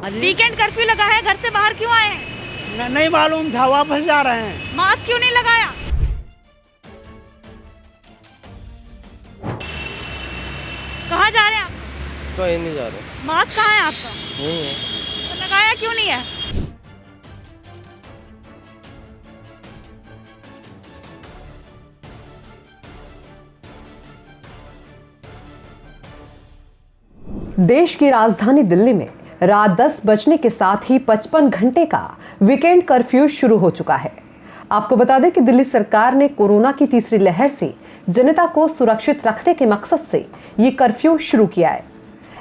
Weekend curfew लगा है, घर से बाहर क्यों आए हैं? नहीं मालूम था, वापस जा रहे हैं। मास्क क्यों नहीं लगाया? कहाँ जा रहे हैं आप? कहीं नहीं जा रहे। मास्क कहाँ है आपका? नहीं है। तो लगाया क्यों नहीं है? देश की राजधानी दिल्ली में रात 10 बजने के साथ ही 55 घंटे का वीकेंड कर्फ्यू शुरू हो चुका है। आपको बता दें कि दिल्ली सरकार ने कोरोना की तीसरी लहर से जनता को सुरक्षित रखने के मकसद से ये कर्फ्यू शुरू किया है।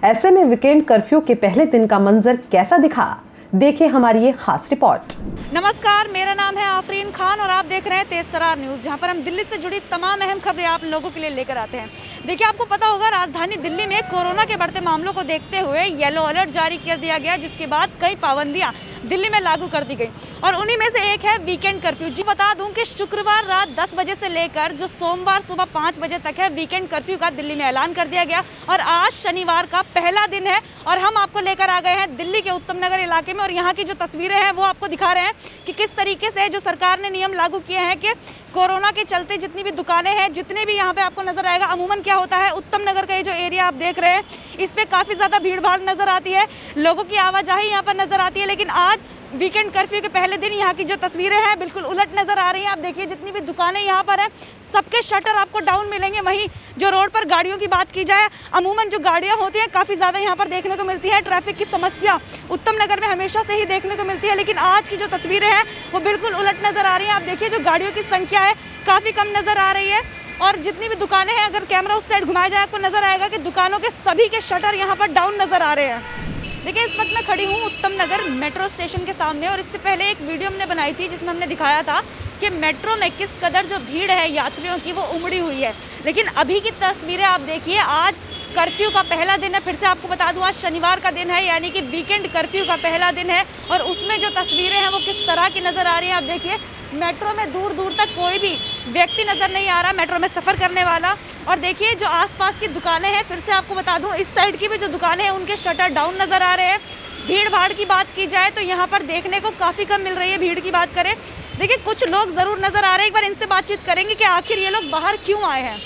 ऐसे में वीकेंड कर्फ्यू के पहले दिन का मंजर कैसा दिखा, देखिए हमारी ये खास रिपोर्ट। नमस्कार, मेरा नाम है आफरीन खान और आप देख रहे हैं तेज तरार न्यूज़, जहां पर हम दिल्ली से जुड़ी तमाम अहम खबरें आप लोगों के लिए लेकर आते हैं। देखिए, आपको पता होगा राजधानी दिल्ली में कोरोना के बढ़ते मामलों को देखते हुए येलो अलर्ट जारी कर दिया गया, जिसके बाद कई पाबंदियां दिल्ली में लागू कर दी गई और उन्हीं में से एक है वीकेंड कर्फ्यू। जी बता दूं कि शुक्रवार रात 10 बजे से लेकर जो सोमवार सुबह 5 बजे तक है, वीकेंड कर्फ्यू का दिल्ली में ऐलान कर दिया गया और आज शनिवार का पहला दिन है और हम आपको लेकर आ गए हैं दिल्ली के उत्तम नगर इलाके में और यहाँ की जो तस्वीरें हैं वो आपको दिखा रहे हैं कि किस तरीके से जो सरकार ने नियम लागू किए हैं कि कोरोना के चलते जितनी भी दुकानें हैं, जितने भी यहाँ पे आपको नजर आएगा, अमूमन क्या होता है, उत्तम नगर का ये जो एरिया आप देख रहे हैं इस पे काफ़ी ज़्यादा भीड़ भाड़ नजर आती है, लोगों की आवाजाही यहाँ पर नजर आती है। लेकिन आज वीकेंड कर्फ्यू के पहले दिन यहाँ की जो तस्वीरें हैं बिल्कुल उलट नजर आ रही हैं। आप देखिए, जितनी भी दुकानें यहाँ पर हैं सबके शटर आपको डाउन मिलेंगे। वहीं जो रोड पर गाड़ियों की बात की जाए, अमूमन जो गाड़ियाँ होती हैं काफ़ी ज़्यादा यहाँ पर देखने को मिलती है। ट्रैफिक की समस्या उत्तम नगर में हमेशा से ही देखने को मिलती है, लेकिन आज की जो तस्वीरें हैं वो बिल्कुल उलट नज़र आ रही हैं। आप देखिए, जो गाड़ियों की संख्या है काफ़ी कम नज़र आ रही है और जितनी भी दुकानें हैं, अगर कैमरा उस साइड घुमाया जाए आपको नज़र आएगा कि दुकानों के सभी के शटर यहाँ पर डाउन नज़र आ रहे हैं। देखिए, इस वक्त मैं खड़ी हूँ उत्तम नगर मेट्रो स्टेशन के सामने और इससे पहले एक वीडियो हमने बनाई थी जिसमें हमने दिखाया था कि मेट्रो में किस कदर जो भीड़ है यात्रियों की वो उमड़ी हुई है। लेकिन अभी की तस्वीरें आप देखिए, आज कर्फ्यू का पहला दिन है। फिर से आपको बता दूं, आज शनिवार का दिन है, यानी कि वीकेंड कर्फ्यू का पहला दिन है और उसमें जो तस्वीरें हैं वो किस तरह की नज़र आ रही हैं। आप देखिए, मेट्रो में दूर दूर तक कोई भी व्यक्ति नज़र नहीं आ रहा मेट्रो में सफ़र करने वाला। और देखिए, जो आसपास की दुकानें हैं, फिर से आपको बता दूं, इस साइड की भी जो दुकानें हैं उनके शटर डाउन नज़र आ रहे हैं। भीड़ भाड़ की बात की जाए तो यहाँ पर देखने को काफ़ी कम मिल रही है। भीड़ की बात करें, देखिए कुछ लोग ज़रूर नज़र आ रहे हैं। एक बार इनसे बातचीत करेंगे कि आखिर ये लोग बाहर क्यों आए हैं।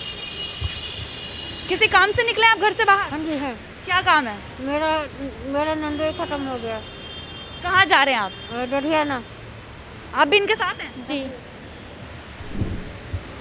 किसी काम से निकले आप घर से बाहर? हाँ जी है। क्या काम है? मेरा नंदोई खत्म हो गया। कहाँ जा रहे हैं आप? डढ़ियाना। आप भी इनके साथ हैं? जी।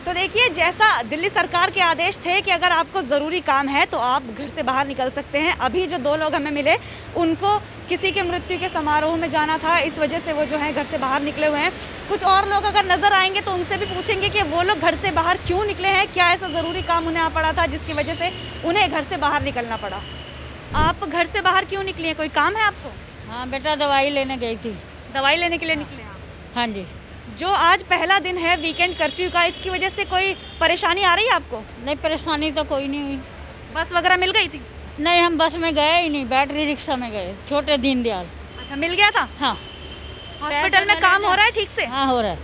तो देखिए, जैसा दिल्ली सरकार के आदेश थे कि अगर आपको ज़रूरी काम है तो आप घर से बाहर निकल सकते हैं। अभी जो 2 लोग हमें मिले उनको किसी के मृत्यु के समारोह में जाना था, इस वजह से वो जो है घर से बाहर निकले हुए हैं। कुछ और लोग अगर नज़र आएंगे तो उनसे भी पूछेंगे कि वो लोग घर से बाहर क्यों निकले हैं, क्या ऐसा ज़रूरी काम उन्हें आ पड़ा था जिसकी वजह से उन्हें घर से बाहर निकलना पड़ा। आप घर से बाहर क्यों निकली हैं, कोई काम है आपको? हाँ बेटा, दवाई लेने गई थी। दवाई लेने के लिए निकले आप? हाँ जी। जो आज पहला दिन है वीकेंड कर्फ्यू का, इसकी वजह से कोई परेशानी आ रही है आपको? नहीं, परेशानी तो कोई नहीं हुई। बस वगैरह मिल गई थी? नहीं, हम बस में गए ही नहीं, बैटरी रिक्शा में गए, छोटे दीनदयाल। अच्छा, मिल गया था? हाँ। हॉस्पिटल में काम हो रहा है ठीक से? हाँ, हो रहा है।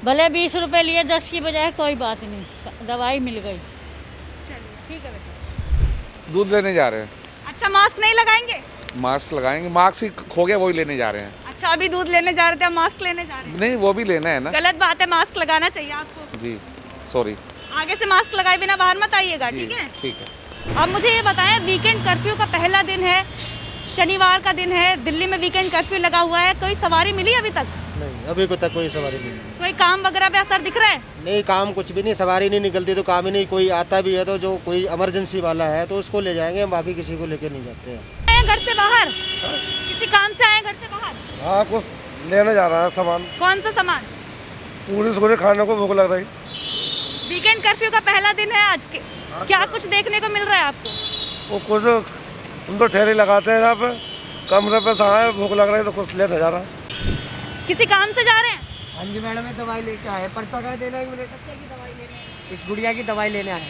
भले 20 रुपए लिए, 10 की बजाय कोई बात नहीं, दवाई मिल गई। ठीक है बेटा। दूध लेने जा रहे हैं। अच्छा, मास्क नहीं लगाएंगे? मास्क लगाएंगे, मास्क ही खो गया, वही लेने जा रहे हैं। अच्छा, अभी दूध लेने जा रहे थे, अब मास्क लेने जा रहे हैं? नहीं, वो भी लेना है ना। गलत बात है, मास्क लगाना चाहिए आपको। जी सॉरी। आगे से मास्क लगाए बिना बाहर मत आइएगा, ठीक है? ठीक है। अब मुझे ये बताएं, वीकेंड कर्फ्यू का पहला दिन है, शनिवार का दिन है, दिल्ली में वीकेंड कर्फ्यू लगा हुआ है, कोई सवारी मिली अभी तक? नहीं, अभी को तक कोई सवारी नहीं। कोई काम वगैरह पे असर दिख रहा है? नहीं, काम कुछ भी नहीं, सवारी नहीं निकलती तो काम ही नहीं। कोई आता भी है तो जो कोई इमरजेंसी वाला है तो उसको ले जाएंगे, बाकी किसी को लेकर नहीं जाते हैं। घर से बाहर किसी काम से आए घर से बाहर? हाँ, कुछ लेने जा रहा है सामान। कौन सा सामान? पूरी सूरी खाने को भूख लग रही। वीकेंड कर्फ्यू का पहला दिन है आज के, क्या कुछ देखने को मिल रहा है आपको? वो कुछ हम तो ठहरी लगाते हैं यहाँ पे, कमरे पे सहाय, भूख लग रही तो कुछ लेने जा रहा है। किसी काम से जा रहे हैं? हाँ जी मैडम, दवाई लेके आए। पर्चा का देना है, बच्चे की दवाई लेने, इस गुड़िया की दवाई लेने आए,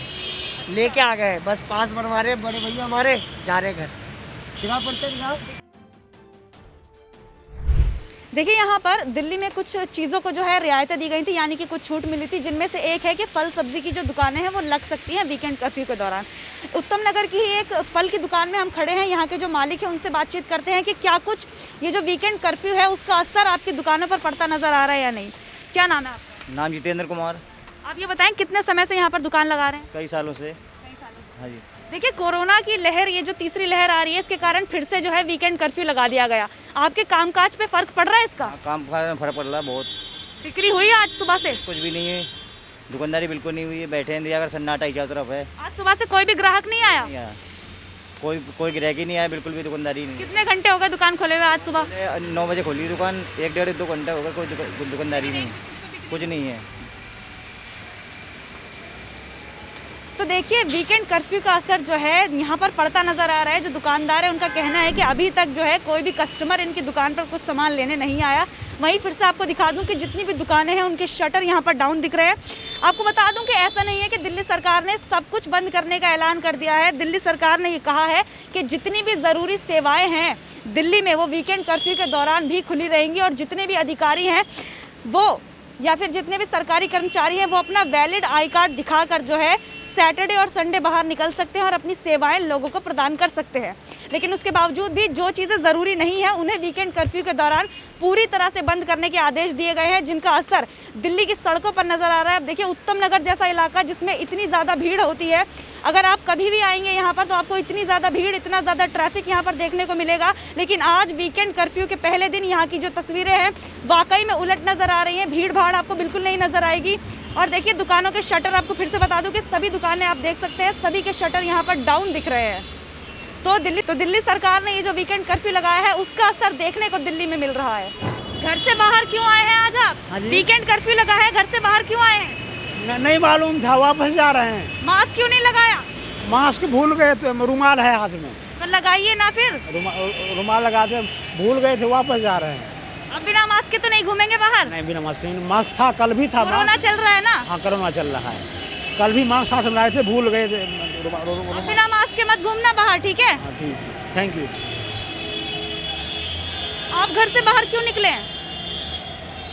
लेके आ गए। बस पास बनवा रहे बड़े भैया हमारे, जा रहे घर। दिखा पर्चा दिखा। देखिए यहाँ पर दिल्ली में कुछ चीज़ों को जो है रियायतें दी गई थी, यानी कि कुछ छूट मिली थी, जिनमें से एक है कि फल सब्जी की जो दुकानें हैं वो लग सकती हैं वीकेंड कर्फ्यू के दौरान। उत्तम नगर की ही एक फल की दुकान में हम खड़े हैं, यहाँ के जो मालिक हैं उनसे बातचीत करते हैं कि क्या कुछ ये जो वीकेंड कर्फ्यू है उसका असर आपकी दुकानों पर पड़ता नज़र आ रहा है या नहीं। क्या नाम है आपका? नाम जितेंद्र कुमार। आप ये बताएं कितने समय से यहाँ पर दुकान लगा रहे हैं? कई सालों से। हाँ जी। देखिए कोरोना की लहर, ये जो तीसरी लहर आ रही है, इसके कारण फिर से जो है वीकेंड कर्फ्यू लगा दिया गया। आपके कामकाज पे फर्क पड़ रहा है इसका? काम में फर्क पड़ रहा है बहुत। बिक्री हुई है आज सुबह से? कुछ भी नहीं है, दुकानदारी बिल्कुल नहीं हुई है, बैठे हैं अगर सन्नाटा ही चारों तरफ है। आज सुबह से कोई भी ग्राहक नहीं आया? नहीं आया, कोई ग्राहक ही नहीं आया, बिल्कुल भी दुकानदारी नहीं। कितने घंटे हो गए दुकान खोले हुए आज सुबह? 9 बजे खोली दुकान, 1-1.5-2 घंटा हो गया, कोई दुकानदारी नहीं, कुछ नहीं है। तो देखिए वीकेंड कर्फ्यू का असर जो है यहाँ पर पड़ता नज़र आ रहा है। जो दुकानदार है उनका कहना है कि अभी तक जो है कोई भी कस्टमर इनकी दुकान पर कुछ सामान लेने नहीं आया। वहीं फिर से आपको दिखा दूं कि जितनी भी दुकानें हैं उनके शटर यहाँ पर डाउन दिख रहे हैं। आपको बता दूं कि ऐसा नहीं है कि दिल्ली सरकार ने सब कुछ बंद करने का ऐलान कर दिया है। दिल्ली सरकार ने ये कहा है कि जितनी भी ज़रूरी सेवाएँ हैं दिल्ली में वो वीकेंड कर्फ्यू के दौरान भी खुली रहेंगी, और जितने भी अधिकारी हैं वो या फिर जितने भी सरकारी कर्मचारी हैं वो अपना वैलिड आई कार्ड दिखाकर जो है सैटरडे और संडे बाहर निकल सकते हैं और अपनी सेवाएं लोगों को प्रदान कर सकते हैं। लेकिन उसके बावजूद भी जो चीज़ें ज़रूरी नहीं है उन्हें वीकेंड कर्फ्यू के दौरान पूरी तरह से बंद करने के आदेश दिए गए हैं, जिनका असर दिल्ली की सड़कों पर नज़र आ रहा है। अब देखिए उत्तम नगर जैसा इलाका जिसमें इतनी ज़्यादा भीड़ होती है, अगर आप कभी भी आएंगे यहाँ पर तो आपको इतनी ज़्यादा भीड़, इतना ज़्यादा ट्रैफिक यहाँ पर देखने को मिलेगा। लेकिन आज वीकेंड कर्फ्यू के पहले दिन यहाँ की जो तस्वीरें हैं वाकई में उलट नज़र आ रही हैं। भीड़ भाड़ आपको बिल्कुल नहीं नज़र आएगी। और देखिए दुकानों के शटर, आपको फिर से बता दूं कि सभी दुकानें आप देख सकते हैं, सभी के शटर यहाँ पर डाउन दिख रहे हैं। तो दिल्ली सरकार ने ये जो वीकेंड कर्फ्यू लगाया है उसका असर देखने को दिल्ली में मिल रहा है। घर से बाहर क्यों आए हैं आज आप? वीकेंड कर्फ्यू लगा है, घर से बाहर क्यों आए हैं? नहीं मालूम था, वापस जा रहे हैं। मास्क क्यों नहीं लगाया? मास्क भूल गए थे, रुमाल है हाथ में। तो लगाइए ना फिर। रुमाल लगाते भूल गए थे, वापस जा रहे हैं। अब बिना मास्क के तो नहीं घूमेंगे बाहर? नहीं बिना मास्क नहीं, मास्क था, कल भी था। कोरोना चल रहा है ना? हाँ कोरोना चल रहा है, कल भी मास्क साथ में लाए थे, भूल गए थे। बिना मास्क के मत घूमना बाहर, ठीक है? Thank you. आप घर से बाहर क्यों निकले हैं?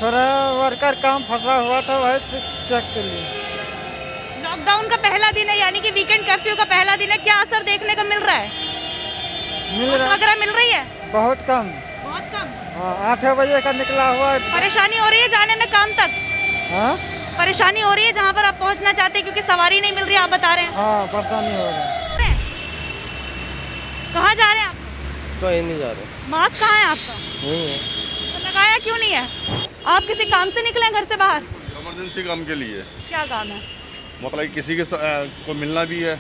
थोड़ा वर्कर काम फंसा हुआ था, वही चेक के लिए। लॉकडाउन का पहला दिन है, यानी कि वीकेंड कर्फ्यू का पहला दिन है, क्या असर देखने को मिल रहा है? वगैरह मिल रही है? बहुत कम। बहुत कम? 8 बजे का निकला हुआ है। परेशानी हो रही है जाने में काम तक? हाँ परेशानी हो रही है जहाँ पर आप पहुँचना चाहते हैं, क्योंकि सवारी नहीं मिल रही, आप बता रहे हैं। हाँ परेशानी हो रही है। कहाँ जा रहे हैं आप? कहीं नहीं जा रहे। मास्क कहाँ है आपका? नहीं है। तो लगाया क्यों नहीं है? आप किसी काम से निकले हैं घर से बाहर? इमरजेंसी काम के लिए। क्या काम है? मतलब किसी के को मिलना भी है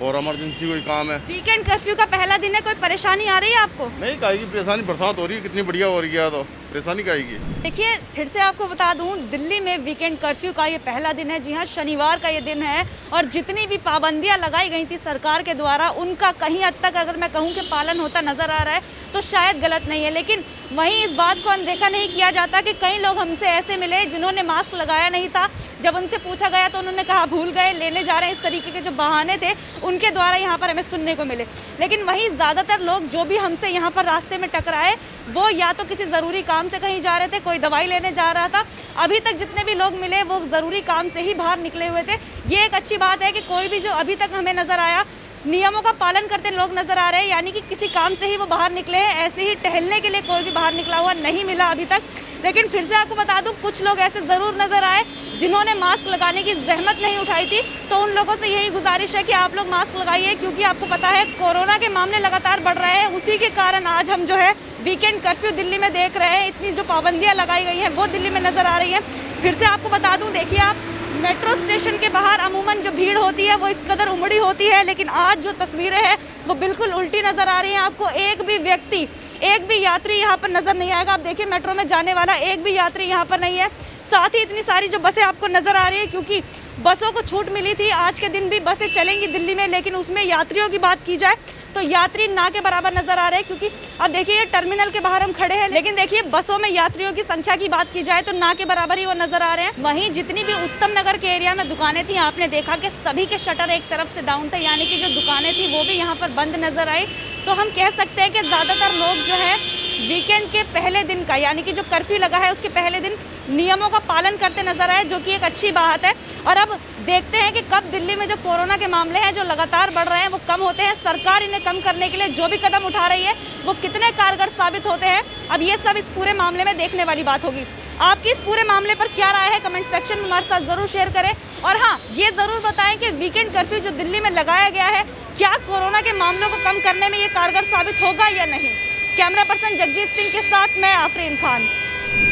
और इमरजेंसी कोई काम है। वीकेंड कर्फ्यू का पहला दिन है, कोई परेशानी आ रही है आपको? नहीं काहेगी परेशानी, बरसात हो रही है कितनी बढ़िया हो रही है, तो परेशानी काहेगी। देखिए फिर से आपको बता दूं, दिल्ली में वीकेंड कर्फ्यू का ये पहला दिन है। जी हाँ, शनिवार का ये दिन है, और जितनी भी पाबंदियां लगाई गई थी सरकार के द्वारा उनका कहीं हद तक अगर मैं कहूँ कि पालन होता नज़र आ रहा है तो शायद गलत नहीं है। लेकिन वहीं इस बात को अनदेखा नहीं किया जाता कि कई लोग हमसे ऐसे मिले जिन्होंने मास्क लगाया नहीं था। जब उनसे पूछा गया तो उन्होंने कहा भूल गए, लेने जा रहे हैं, इस तरीके के जो बहाने थे उनके द्वारा यहाँ पर हमें सुनने को मिले। लेकिन वहीं ज़्यादातर लोग जो भी हमसे यहाँ पर रास्ते में टकराए वो या तो किसी ज़रूरी काम से कहीं जा रहे थे, कोई दवाई लेने जा रहा था। अभी तक जितने भी लोग मिले वो ज़रूरी काम से ही बाहर निकले हुए थे। ये एक अच्छी बात है कि कोई भी जो अभी तक हमें नज़र आया नियमों का पालन करते लोग नज़र आ रहे हैं, यानी कि किसी काम से ही वो बाहर निकले हैं। ऐसे ही टहलने के लिए कोई भी बाहर निकला हुआ नहीं मिला अभी तक। लेकिन फिर से आपको बता दूं, कुछ लोग ऐसे ज़रूर नज़र आए जिन्होंने मास्क लगाने की जहमत नहीं उठाई थी। तो उन लोगों से यही गुजारिश है कि आप लोग मास्क लगाइए, क्योंकि आपको पता है कोरोना के मामले लगातार बढ़ रहे हैं। उसी के कारण आज हम जो है वीकेंड कर्फ्यू दिल्ली में देख रहे हैं। इतनी जो पाबंदियाँ लगाई गई हैं वो दिल्ली में नज़र आ रही हैं। फिर से आपको बता दूँ, देखिए आप मेट्रो स्टेशन के बाहर अमूमन जो भीड़ होती है वो इस कदर उमड़ी होती है, लेकिन आज जो तस्वीरें हैं वो बिल्कुल उल्टी नज़र आ रही हैं। आपको एक भी व्यक्ति, एक भी यात्री यहाँ पर नज़र नहीं आएगा। आप देखिए मेट्रो में जाने वाला एक भी यात्री यहाँ पर नहीं है। साथ ही इतनी सारी जो बसें आपको नज़र आ रही है, क्योंकि बसों को छूट मिली थी, आज के दिन भी बसें चलेंगी दिल्ली में। लेकिन उसमें यात्रियों की बात की जाए तो यात्री ना के बराबर नज़र आ रहे हैं, क्योंकि अब देखिए ये टर्मिनल के बाहर हम खड़े हैं, लेकिन देखिए बसों में यात्रियों की संख्या की बात की जाए तो ना के बराबर ही वो नज़र आ रहे हैं। वहीं जितनी भी उत्तम नगर के एरिया में दुकानें थी, आपने देखा कि सभी के शटर एक तरफ से डाउन थे, यानी कि जो दुकानें थी वो भी यहाँ पर बंद नज़र आई। तो हम कह सकते हैं कि ज़्यादातर लोग जो है वीकेंड के पहले दिन का, यानी कि जो कर्फ्यू लगा है उसके पहले दिन नियमों का पालन करते नजर आए, जो कि एक अच्छी बात है। और अब देखते हैं कि कब दिल्ली में जो कोरोना के मामले हैं जो लगातार बढ़ रहे हैं वो कम होते हैं। सरकार इन्हें कम करने के लिए जो भी कदम उठा रही है वो कितने कारगर साबित होते हैं, अब ये सब इस पूरे मामले में देखने वाली बात होगी। आपकी इस पूरे मामले पर क्या राय है, कमेंट सेक्शन में हमारे साथ ज़रूर शेयर करें। और हाँ, ये ज़रूर बताएं कि वीकेंड कर्फ्यू जो दिल्ली में लगाया गया है क्या कोरोना के मामलों को कम करने में ये कारगर साबित होगा या नहीं। कैमरा पर्सन जगजीत सिंह के साथ मैं आफरीन खान।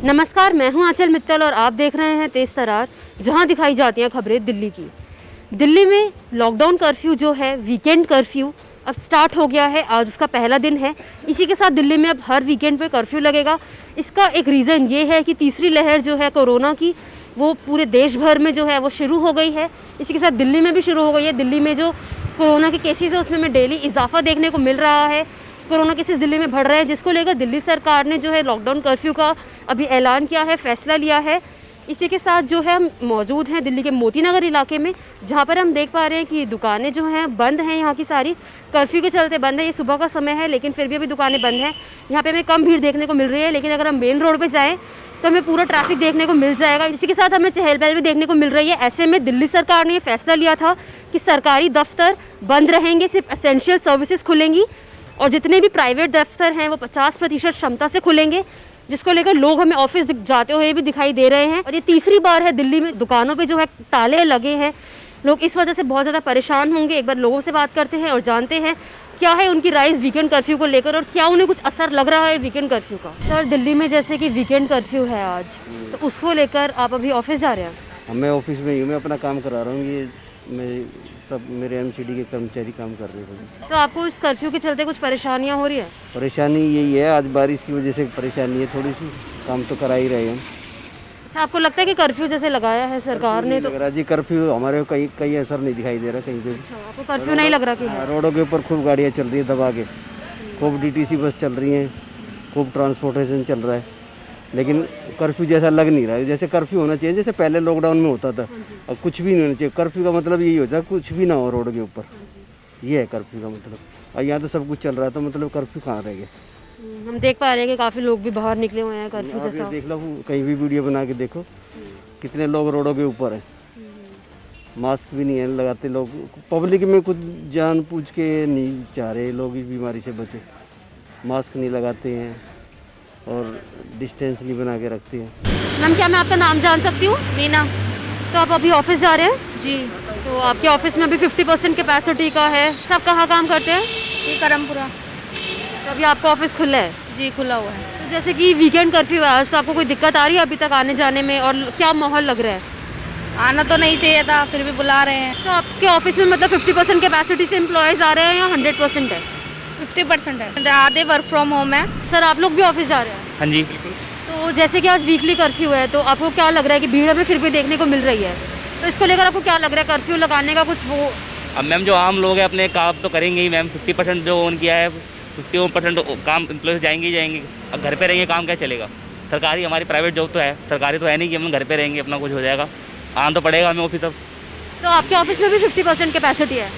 नमस्कार, मैं हूं आंचल मित्तल और आप देख रहे हैं तेज तरार, जहां दिखाई जाती हैं खबरें दिल्ली की। दिल्ली में लॉकडाउन कर्फ्यू जो है, वीकेंड कर्फ्यू अब स्टार्ट हो गया है। आज उसका पहला दिन है। इसी के साथ दिल्ली में अब हर वीकेंड पे कर्फ्यू लगेगा। इसका एक रीज़न ये है कि तीसरी लहर जो है कोरोना की वो पूरे देश भर में जो है वो शुरू हो गई है। इसी के साथ दिल्ली में भी शुरू हो गई है। दिल्ली में जो कोरोना के केसेस है उसमें डेली इजाफा देखने को मिल रहा है। कोरोना केसेस दिल्ली में बढ़ रहे हैं, जिसको लेकर दिल्ली सरकार ने जो है लॉकडाउन कर्फ्यू का अभी ऐलान किया है, फैसला लिया है। इसी के साथ जो है हम मौजूद हैं दिल्ली के मोती नगर इलाके में, जहाँ पर हम देख पा रहे हैं कि दुकानें जो हैं बंद हैं। यहाँ की सारी कर्फ्यू के चलते बंद है। ये सुबह का समय है लेकिन फिर भी अभी दुकानें बंद हैं। यहाँ पे हमें कम भीड़ देखने को मिल रही है, लेकिन अगर हम मेन रोड पे जाएँ तो हमें पूरा ट्रैफिक देखने को मिल जाएगा। इसी के साथ हमें चहल पहल भी देखने को मिल रही है। ऐसे में दिल्ली सरकार ने ये फैसला लिया था कि सरकारी दफ्तर बंद रहेंगे, सिर्फ एसेंशियल सर्विसेज खुलेंगी और जितने भी प्राइवेट दफ्तर हैं वो 50% क्षमता से खुलेंगे, जिसको लेकर लोग हमें ऑफिस जाते हुए भी दिखाई दे रहे हैं। और ये तीसरी बार है दिल्ली में दुकानों पे जो है ताले लगे हैं। लोग इस वजह से बहुत ज़्यादा परेशान होंगे। एक बार लोगों से बात करते हैं और जानते हैं क्या है उनकी राय वीकेंड कर्फ्यू को लेकर और क्या उन्हें कुछ असर लग रहा है वीकेंड कर्फ्यू का। सर, दिल्ली में जैसे कि वीकेंड कर्फ्यू है आज, तो उसको लेकर आप अभी ऑफिस जा रहे हैं? मैं ऑफिस में ही हूँ, मैं अपना काम करा रहा हूँ। ये मैं सब मेरे एमसीडी के कर्मचारी काम कर रहे हैं। तो आपको इस कर्फ्यू के चलते कुछ परेशानियाँ हो रही है? परेशानी यही है, आज बारिश की वजह से परेशानी है थोड़ी सी। काम तो करा ही रहे हैं। अच्छा, आपको लगता है कि कर्फ्यू जैसे लगाया है सरकार ने तो लग रहा जी कर्फ्यू हमारे कहीं असर नहीं दिखाई दे रहा कहीं पे। अच्छा, आपको कर्फ्यू नहीं लग रहा कि है? रोडों के ऊपर खूब गाड़ियाँ चल रही है दबा के, खूब डीटीसी बस चल रही हैं, खूब ट्रांसपोर्टेशन चल रहा है, लेकिन कर्फ्यू जैसा लग नहीं रहा है। जैसे कर्फ्यू होना चाहिए जैसे पहले लॉकडाउन में होता था। अब कुछ भी नहीं होना चाहिए। कर्फ्यू का मतलब यही होता है कुछ भी ना हो रोड के ऊपर, ये है कर्फ्यू का मतलब। और यहाँ तो सब कुछ चल रहा था, मतलब कर्फ्यू कहाँ रह गया। हम देख पा रहे हैं कि काफ़ी लोग भी बाहर निकले हुए हैं कर्फ्यू जैसा। देख लो, कहीं भी वीडियो बना के देखो कितने लोग रोडों के ऊपर हैं। मास्क भी नहीं है लगाते लोग। पब्लिक में कुछ जान पूछ के नहीं चाह रहे लोग इस बीमारी से बचे। मास्क नहीं लगाते हैं और डिस्टेंस नहीं बना के रखते हैं। मैम, क्या मैं आपका नाम जान सकती हूँ? मीना। तो आप अभी ऑफिस जा रहे हैं? जी। तो आपके ऑफिस में अभी 50% कैपेसिटी का है। सब कहाँ काम करते हैं? ये करमपुरा। तो अभी आपका ऑफिस खुला है? जी, खुला हुआ है। तो जैसे कि वीकेंड कर्फ्यू है आज, तो आपको कोई दिक्कत आ रही है अभी तक आने जाने में और क्या माहौल लग रहा है? आना तो नहीं चाहिए था, फिर भी बुला रहे हैं। तो आपके ऑफिस में मतलब 50% कैपेसिटी से एम्प्लॉयज़ आ रहे हैं या 100% है? 50% है, आधे वर्क फ्रॉम होम है। सर, आप लोग भी ऑफिस जा रहे हैं? हाँ जी। तो जैसे कि आज वीकली कर्फ्यू है, तो आपको क्या लग रहा है कि भीड़ हमें फिर भी देखने को मिल रही है, तो इसको लेकर आपको क्या लग रहा है? कर्फ्यू लगाने का कुछ वो? अब मैम जो आम लोग हैं अपने काम तो करेंगे ही मैम। 50% जो उन किया है 51% काम एम्प्लॉय जाएंगे ही जाएंगे। अब घर पे रहेंगे काम क्या चलेगा? सरकारी हमारी प्राइवेट जॉब तो है, सरकारी तो है नहीं कि हम घर पे रहेंगे अपना कुछ हो जाएगा। आना तो पड़ेगा हमें ऑफिस। अब तो आपके ऑफिस में भी 50% कैपेसिटी है?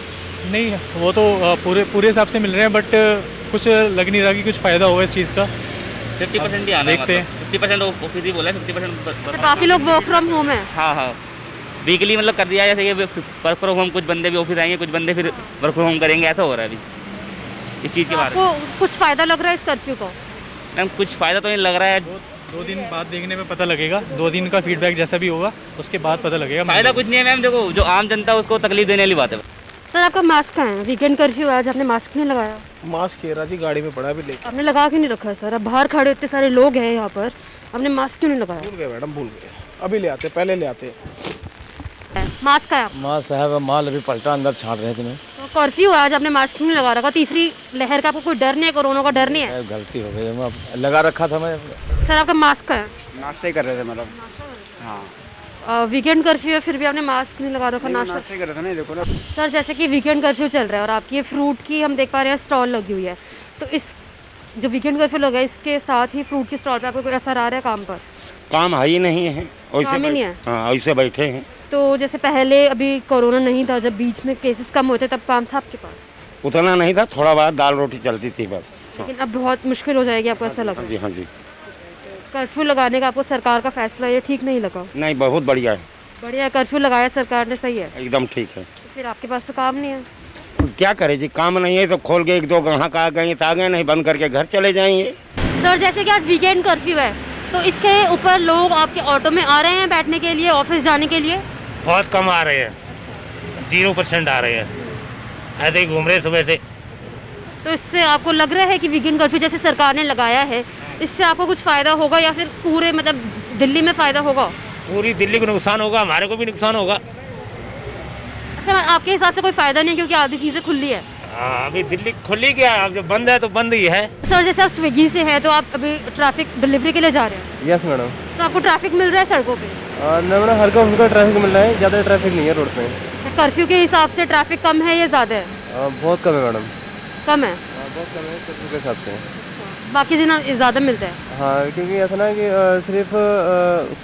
नहीं, वो तो पूरे हिसाब से मिल रहे हैं, बट कुछ लग नहीं रहा कि कुछ फ़ायदा होगा इस चीज़ का। 50% ही आना है, देखते हैं। 50% ऑफिस ही बोला है, 50%। बाकी लोग वर्क फ्रॉम होम है? हाँ हाँ, वीकली मतलब कर दिया है। जैसे ये वर्क फ्रॉम होम, कुछ बंदे भी ऑफिस आएंगे, कुछ बंदे फिर वर्क फ्रॉम होम करेंगे, ऐसा हो रहा है अभी इस चीज़ के बारे में। आपको कुछ फ़ायदा लग रहा है इस कर्फ्यू का? मैम कुछ फ़ायदा तो नहीं लग रहा है। 2 दिन बाद देखने में पता लगेगा। 2 दिन का फीडबैक जैसा भी होगा उसके बाद पता लगेगा। फ़ायदा कुछ नहीं है मैम। देखो जो आम जनता है उसको तकलीफ देने वाली बात है। सर, आपका मास्क कहाँ है? वीकेंड कर्फ्यू आज आपने मास्क नहीं लगाया? मास्क कह रहा जी गाड़ी में पड़ा भी लेके। आपने लगा क्यों नहीं रखा है सर? अब बाहर खड़े इतने सारे लोग हैं यहाँ पर, आपने मास्क क्यों नहीं लगाया? भूल गए मैडम, भूल गए। अभी ले आते, पहले ले आते। मास्क है? मास्क है, माल अभी पलटा अंदर छाट रहे थे। तो कर्फ्यू है आज, आपने मास्क नहीं लगा रखा। तीसरी लहर का आपको कोई डर नहीं है? कोरोना का डर नहीं है? गलती हो गई, मैं लगा रखा था मैं। सर, आपका मास्क है? नाश्ते कर रहे थे मतलब। हाँ, वीकेंड कर्फ्यू है फिर भी आपने मास्क नहीं लगा रखा? नाश्ते कर रहे थे ना, देखो ना। सर, जैसे कि वीकेंड कर्फ्यू चल रहा है और आपकी ये फ्रूट की हम देख पा रहे हैं स्टॉल लगी हुई है, तो इस जो वीकेंड कर्फ्यू लगा है इसके साथ ही फ्रूट की स्टॉल पे आपको कोई असर आ रहा है काम पर? काम है ही नहीं है, काम ही नहीं है। हाँ, ऐसे बैठे हैं। तो जैसे पहले अभी कोरोना नहीं था, जब बीच में केसेस कम होते तब काम था आपके पास? उतना नहीं था, थोड़ा बहुत दाल रोटी चलती थी बस। लेकिन अब बहुत मुश्किल हो जाएगी, आपको ऐसा लगा? हाँ जी, हाँ जी। कर्फ्यू लगाने का आपको सरकार का फैसला ये ठीक नहीं लगा? नहीं, बहुत बढ़िया है। बढ़िया, कर्फ्यू लगाया सरकार ने, सही है, एकदम ठीक है। तो फिर आपके पास तो काम नहीं है। क्या करे जी, काम नहीं है तो खोल के 1-2 ग्राहक आ गए तो आ गए, नहीं बंद करके घर चले जाएंगे। सर जैसे कि आज वीकेंड कर्फ्यू है, तो इसके ऊपर लोग आपके ऑटो में आ रहे हैं बैठने के लिए, ऑफिस जाने के लिए? बहुत कम आ रहे हैं, 0% आ रहे हैं, ऐसे ही घूम रहे सुबह से। तो इससे आपको लग रहा है कि वीकेंड कर्फ्यू जैसे सरकार ने लगाया है, इससे आपको कुछ फ़ायदा होगा या फिर पूरे मतलब दिल्ली में फ़ायदा होगा? पूरी दिल्ली को नुकसान होगा, हमारे को भी नुकसान होगा। अच्छा, आपके हिसाब से कोई फ़ायदा नहीं है क्योंकि आधी चीज़ें खुली है? हाँ, अभी दिल्ली खुली क्या, अब जब बंद है तो बंद ही है। सर जैसे आप स्विगी से हैं तो आप अभी ट्रैफिक डिलीवरी के लिए जा रहे हैं? Yes madam. तो आपको ट्रैफिक मिल रहा है सड़कों पे? नहीं मैडम, हल्का फुल्का ट्रैफिक मिल रहा है, ज़्यादा ट्रैफिक नहीं है रोड पे। कर्फ्यू के हिसाब से ट्रैफिक कम है या ज़्यादा है? बहुत कम है मैडम। कम है? बहुत कम है कर्फ्यू के हिसाब से। बाकी दिन ज़्यादा मिलता है? हाँ, क्योंकि ऐसा ना कि सिर्फ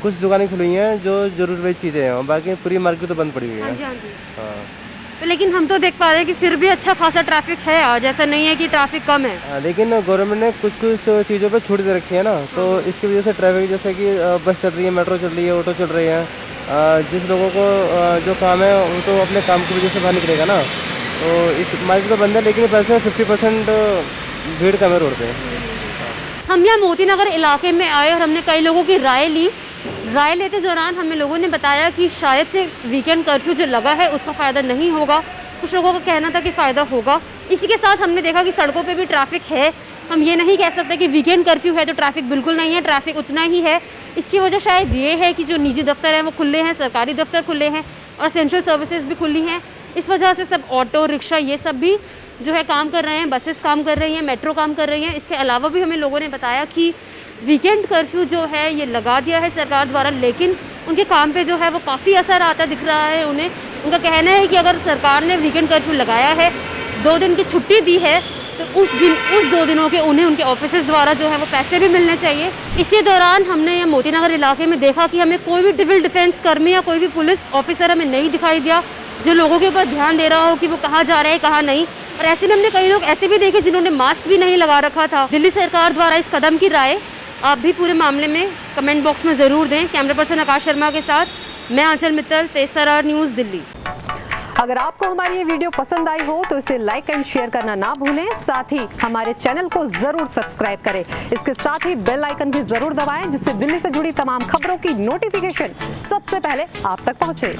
कुछ दुकानें खुली हुई हैं जो ज़रूरत चीज़ें हैं, बाकी पूरी मार्केट तो बंद पड़ी हुई है। हाँ जी, हाँ जी। हाँ। तो लेकिन हम तो देख पा रहे हैं कि फिर भी अच्छा खासा ट्रैफिक है आज, ऐसा नहीं है कि ट्रैफिक कम है। लेकिन गवर्नमेंट ने कुछ कुछ चीज़ों पे छूट दे रखी है ना, तो इसकी वजह से ट्रैफिक, जैसे कि बस चल रही है, मेट्रो चल रही है, ऑटो चल रहे हैं, जिस लोगों को जो काम है वो तो अपने काम की वजह से बाहर निकलेगा ना, तो इस मार्केट तो बंद है, लेकिन वैसे 50% भीड़ कम है रोड पे। हम यहाँ मोती नगर इलाके में आए और हमने कई लोगों की राय ली। राय लेते दौरान हमें लोगों ने बताया कि शायद से वीकेंड कर्फ्यू जो लगा है उसका फ़ायदा नहीं होगा, कुछ लोगों का कहना था कि फ़ायदा होगा। इसी के साथ हमने देखा कि सड़कों पे भी ट्रैफिक है। हम ये नहीं कह सकते कि वीकेंड कर्फ्यू है तो ट्रैफिक बिल्कुल नहीं है, ट्रैफिक उतना ही है। इसकी वजह शायद ये है कि जो निजी दफ्तर हैं वो खुले हैं, सरकारी दफ्तर खुले हैं और सेंट्रल सर्विसेज भी खुली हैं। इस वजह से सब ऑटो रिक्शा ये सब भी जो है काम कर रहे हैं, बसेस काम कर रही हैं, मेट्रो काम कर रही हैं। इसके अलावा भी हमें लोगों ने बताया कि वीकेंड कर्फ्यू जो है ये लगा दिया है सरकार द्वारा, लेकिन उनके काम पे जो है वो काफ़ी असर आता दिख रहा है उन्हें। उनका कहना है कि अगर सरकार ने वीकेंड कर्फ्यू लगाया है, 2 दिन की छुट्टी दी है, तो उस 2 दिनों के उन्हें उनके ऑफिस द्वारा जो है वो पैसे भी मिलने चाहिए। इसी दौरान हमने ये मोती नगर इलाके में देखा कि हमें कोई भी सिविल डिफेंस कर्मी या कोई भी पुलिस ऑफिसर हमें नहीं दिखाई दिया जो लोगों के ऊपर ध्यान दे रहा हो कि वो कहाँ जा रहे हैं कहाँ नहीं। और ऐसे में हमने कई लोग ऐसे भी देखे जिन्होंने मास्क भी नहीं लगा रखा था। दिल्ली सरकार द्वारा इस कदम की राय आप भी पूरे मामले में कमेंट बॉक्स में ज़रूर दें। कैमरा पर्सन आकाश शर्मा के साथ मैं आंचल मित्तल, तेज तरार न्यूज़ दिल्ली। अगर आपको हमारी ये वीडियो पसंद आई हो तो इसे लाइक एंड शेयर करना ना भूलें, साथ ही हमारे चैनल को जरूर सब्सक्राइब करें। इसके साथ ही बेल आइकन भी जरूर दबाएं जिससे दिल्ली से जुड़ी तमाम खबरों की नोटिफिकेशन सबसे पहले आप तक पहुंचे।